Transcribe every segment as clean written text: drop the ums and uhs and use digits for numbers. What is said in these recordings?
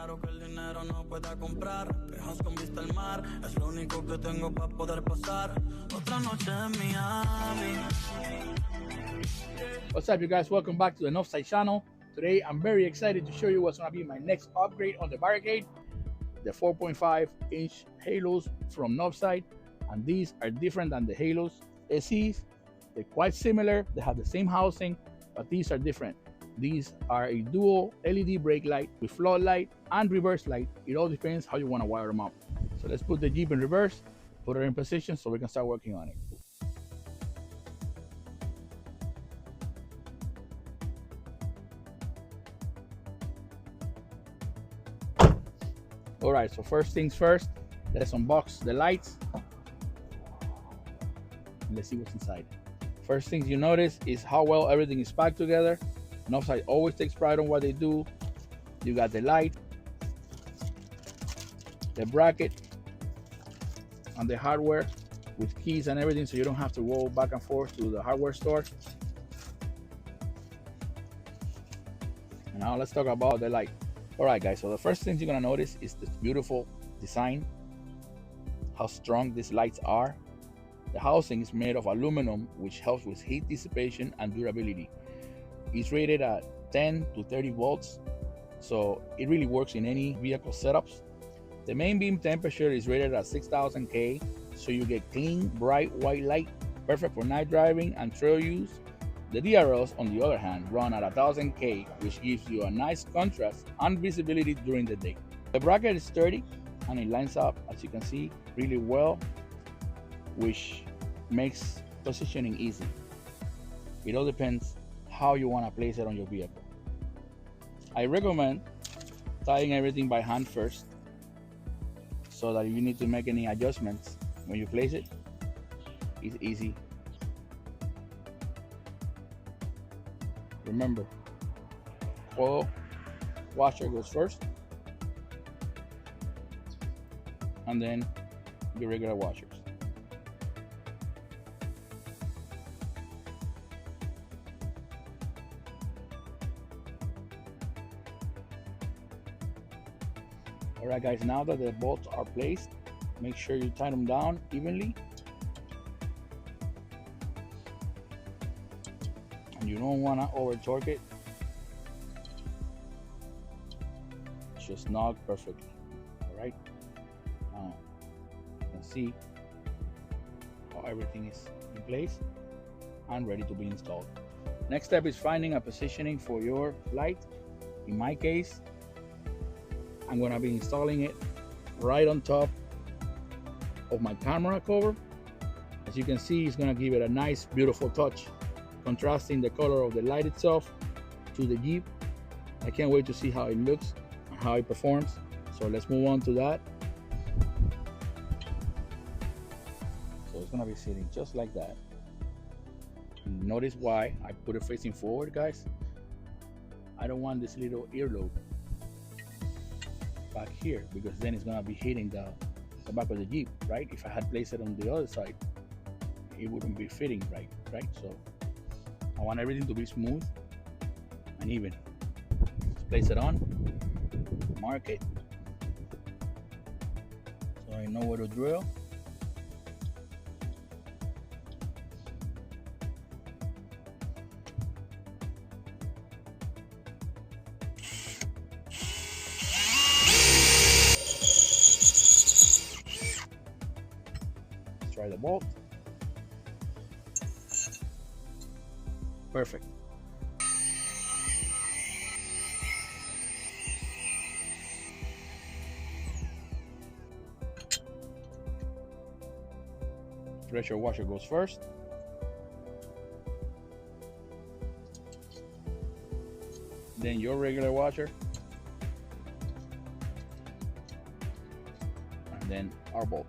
dinero que el dinero no pueda comprar. Tejas con vista al mar, es lo único que tengo para poder pasar otra noche en Miami. What's up, you guys? Welcome back to the Novsight channel. Today, I'm very excited to show you what's going to be my next upgrade on the barricade, the 4.5-inch halos from Novsight. And these are different than the halos SEs. They're quite similar. They have the same housing, but these are different. These are a dual LED brake light with floodlight and reverse light. It all depends how you want to wire them up. So let's put the Jeep in reverse, put it in position so we can start working on it. All right, so first things first, let's unbox the lights. And let's see what's inside. First things you notice is how well everything is packed together. Novsight always takes pride on what they do. You got the light, the bracket, and the hardware with keys and everything, so you don't have to go back and forth to the hardware store. And now let's talk about the light. All right, guys, so the first thing you're gonna notice is this beautiful design, how strong these lights are. The housing is made of aluminum, which helps with heat dissipation and durability. It's rated at 10 to 30 volts, so it really works in any vehicle setups. The main beam temperature is rated at 6000 K, so you get clean, bright white light, perfect for night driving and trail use. The DRLs, on the other hand, run at 1000 K, which gives you a nice contrast and visibility during the day. The bracket is sturdy and it lines up, as you can see, really well, which makes positioning easy. It all depends how you want to place it on your vehicle. I recommend tying everything by hand first, so that if you need to make any adjustments when you place it, it's easy. Remember, oil washer goes first, and then your regular washers. All right, guys, now that the bolts are placed, make sure you tighten them down evenly. And you don't want to over torque it. Just snug perfectly. All right. Now you can see how everything is in place and ready to be installed. Next step is finding a positioning for your light. In my case, I'm going to be installing it right on top of my camera cover. As you can see, it's going to give it a nice, beautiful touch, contrasting the color of the light itself to the Jeep. I can't wait to see how it looks and how it performs. So let's move on to that. So it's going to be sitting just like that. And notice why I put it facing forward, guys. I don't want this little earlobe back here, because then it's going to be hitting the back of the Jeep, right? If I had placed it on the other side, it wouldn't be fitting right? So I want everything to be smooth and even. Let's place it on, mark it, so I know where to drill. Try the bolt. Perfect. Pressure washer goes first. Then your regular washer. And then our bolt.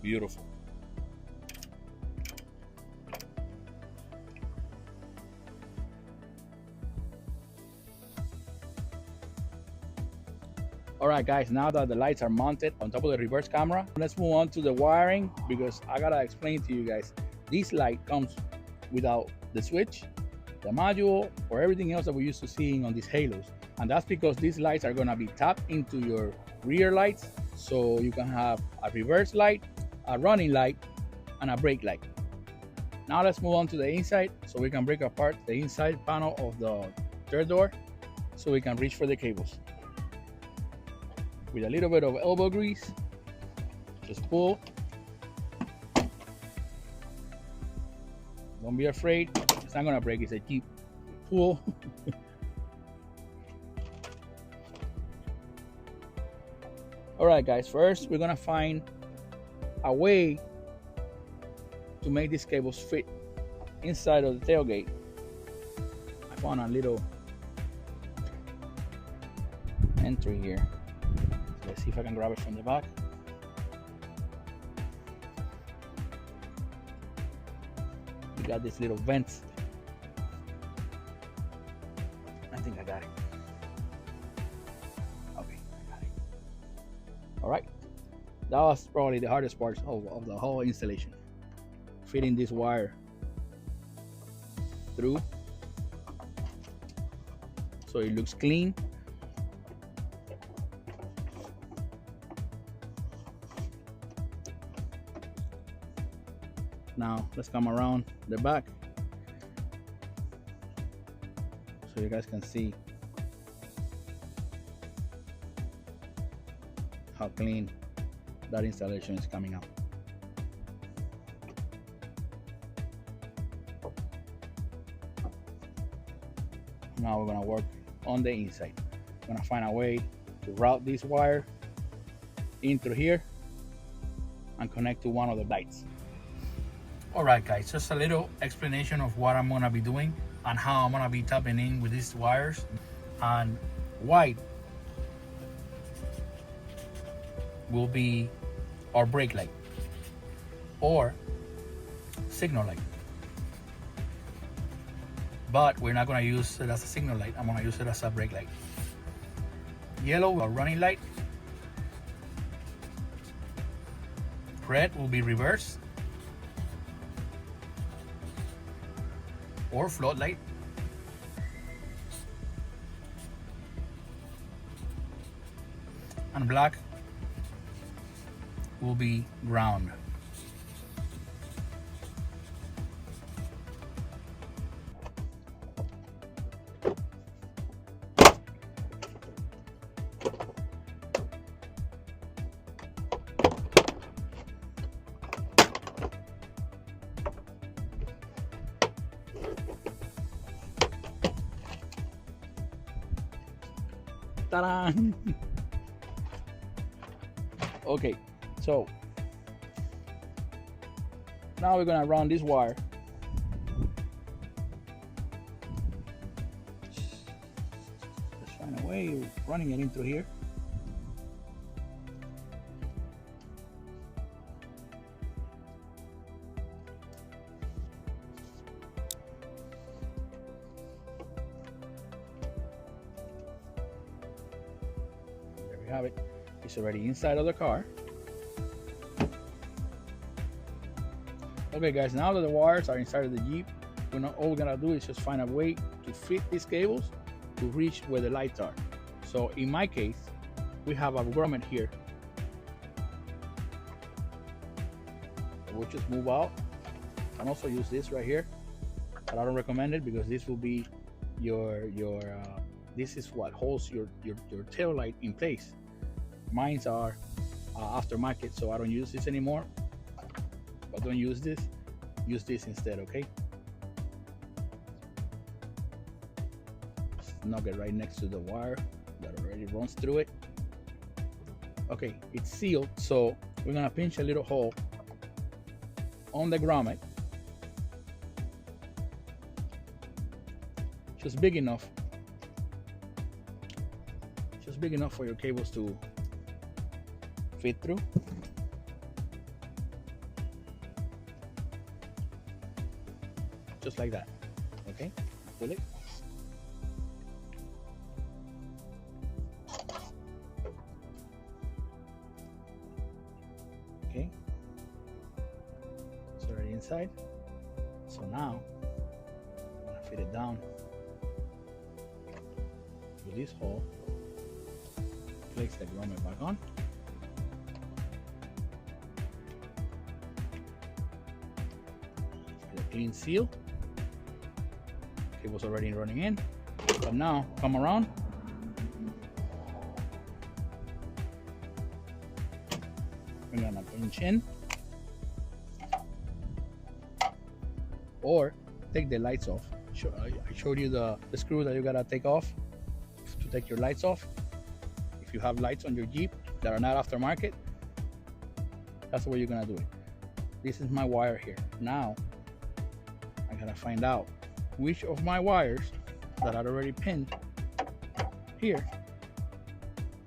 Beautiful. All right, guys, now that the lights are mounted on top of the reverse camera, let's move on to the wiring, because I gotta explain to you guys, this light comes without the switch, the module, or everything else that we're used to seeing on these halos. And that's because these lights are gonna be tapped into your rear lights, so you can have a reverse light, a running light, and a brake light. Now let's move on to the inside, so we can break apart the inside panel of the third door, so we can reach for the cables. With a little bit of elbow grease, just pull. Don't be afraid, it's not gonna break, it's a Jeep. Pull. All right, guys, first we're gonna find a way to make these cables fit inside of the tailgate. I found a little entry here. Let's see if I can grab it from the back. We got these little vents. I think I got it. Okay, I got it. All right. That was probably the hardest part of the whole installation. Fitting this wire through so it looks clean. Now let's come around the back so you guys can see how clean that installation is coming out. Now we're gonna work on the inside. We're gonna find a way to route this wire in through here and connect to one of the lights. All right, guys, just a little explanation of what I'm gonna be doing and how I'm gonna be tapping in with these wires. And white will be our brake light or signal light, but we're not gonna use it as a signal light. I'm gonna use it as a brake light. Yellow, our running light. Red will be reverse or floodlight. And black will be ground. Ta-da! Okay, so now we're gonna run this wire let's find a way of running it into here. There we have it. It's already inside of the car. Okay, guys, now that the wires are inside of the Jeep, all we're gonna do is just find a way to fit these cables to reach where the lights are. So in my case, we have a grommet here. We'll just move out. And also use this right here, but I don't recommend it because this will be this is what holds your tail light in place. Mine's are aftermarket, so I don't use this anymore. But don't use this. Use this instead, okay? Snug it right next to the wire that already runs through it. Okay, it's sealed, so we're gonna pinch a little hole on the grommet, just big enough for your cables to fit through. Just like that. Okay, pull it. side. So now I'm gonna fit it down through this hole, place the grommet back on. Get a clean seal. Cable's already running in, but now come around. We're gonna pinch in, or take the lights off. I showed you the screw that you gotta take off to take your lights off. If you have lights on your Jeep that are not aftermarket, that's the way you're gonna do it. This is my wire here. Now I gotta find out which of my wires that are already pinned here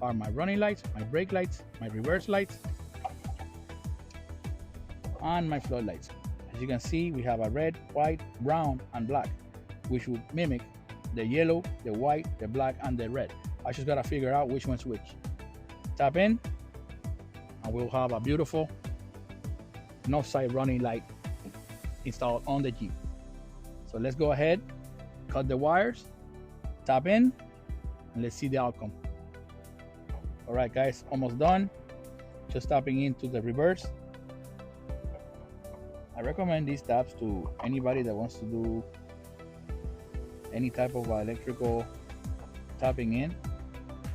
are my running lights, my brake lights, my reverse lights, and my floodlights. As you can see, we have a red, white, brown, and black, which would mimic the yellow, the white, the black, and the red. I just gotta figure out which one's which. Tap in, and we'll have a beautiful Novsight running light installed on the Jeep. So let's go ahead, cut the wires, tap in, and let's see the outcome. All right, guys, almost done. Just tapping into the reverse. I recommend these taps to anybody that wants to do any type of electrical tapping in.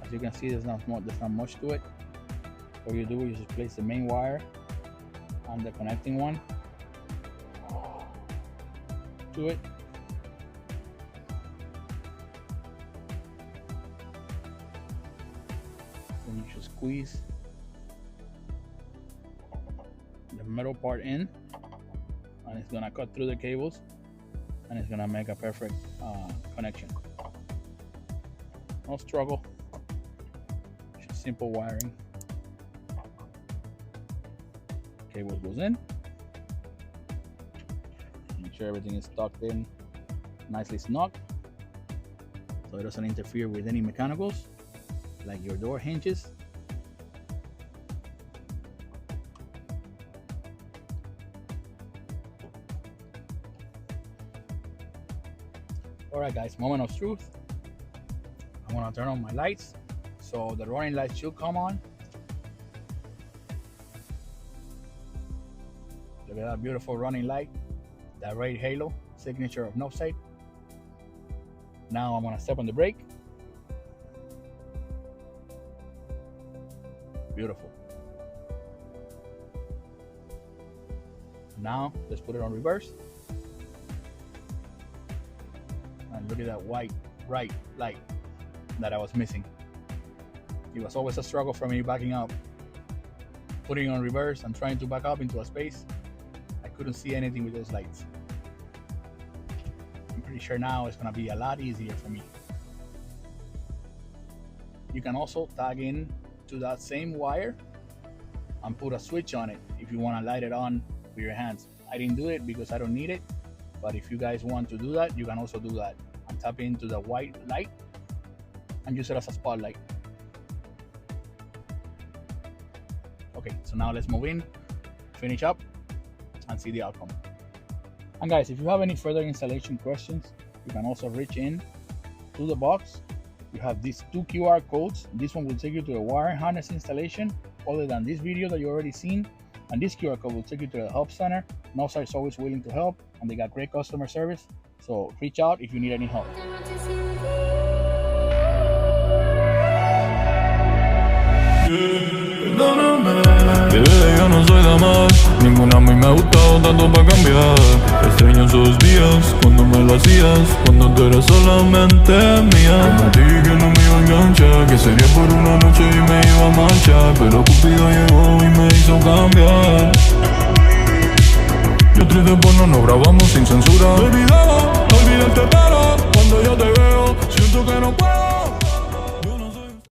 As you can see, there's not much to it. What you do is you just place the main wire on the connecting one to it. Then you just squeeze the metal part in, and it's gonna cut through the cables, and it's gonna make a perfect connection. No struggle, just simple wiring. Cable goes in. Make sure everything is tucked in nicely snug, so it doesn't interfere with any mechanicals like your door hinges. Alright guys, moment of truth. I want to turn on my lights, so the running lights should come on. Look at that beautiful running light, that red halo, signature of Novsight. Now I'm gonna step on the brake. Beautiful. Now let's put it on reverse. And look at that white bright light that I was missing. It was always a struggle for me backing up, putting it on reverse and trying to back up into a space. I couldn't see anything with those lights. I'm pretty sure now it's gonna be a lot easier for me. You can also tag in to that same wire and put a switch on it if you want to light it on with your hands. I didn't do it because I don't need it, but if you guys want to do that, you can also do that and tap into the white light and use it as a spotlight. Okay, so now let's move in, finish up, and see the outcome. And guys, if you have any further installation questions, you can also reach in to the box. You have these two QR codes. This one will take you to the wire harness installation, other than this video that you already seen, and this QR code will take you to the help center. Novsight is always willing to help, and they got great customer service, so reach out if you need any help. Bebé, yo no soy de más, ninguna a mí me ha gustado tanto para cambiar. Extraño esos días, cuando me lo hacías, cuando tú eras solamente mía. Prometí que no me iba a enganchar, que sería por una noche y me iba a marchar, pero Cupido llegó y me hizo cambiar. Yo triste porno, no grabamos sin censura. Me olvidaba, olvidarte pero cuando yo te veo, siento que no puedo.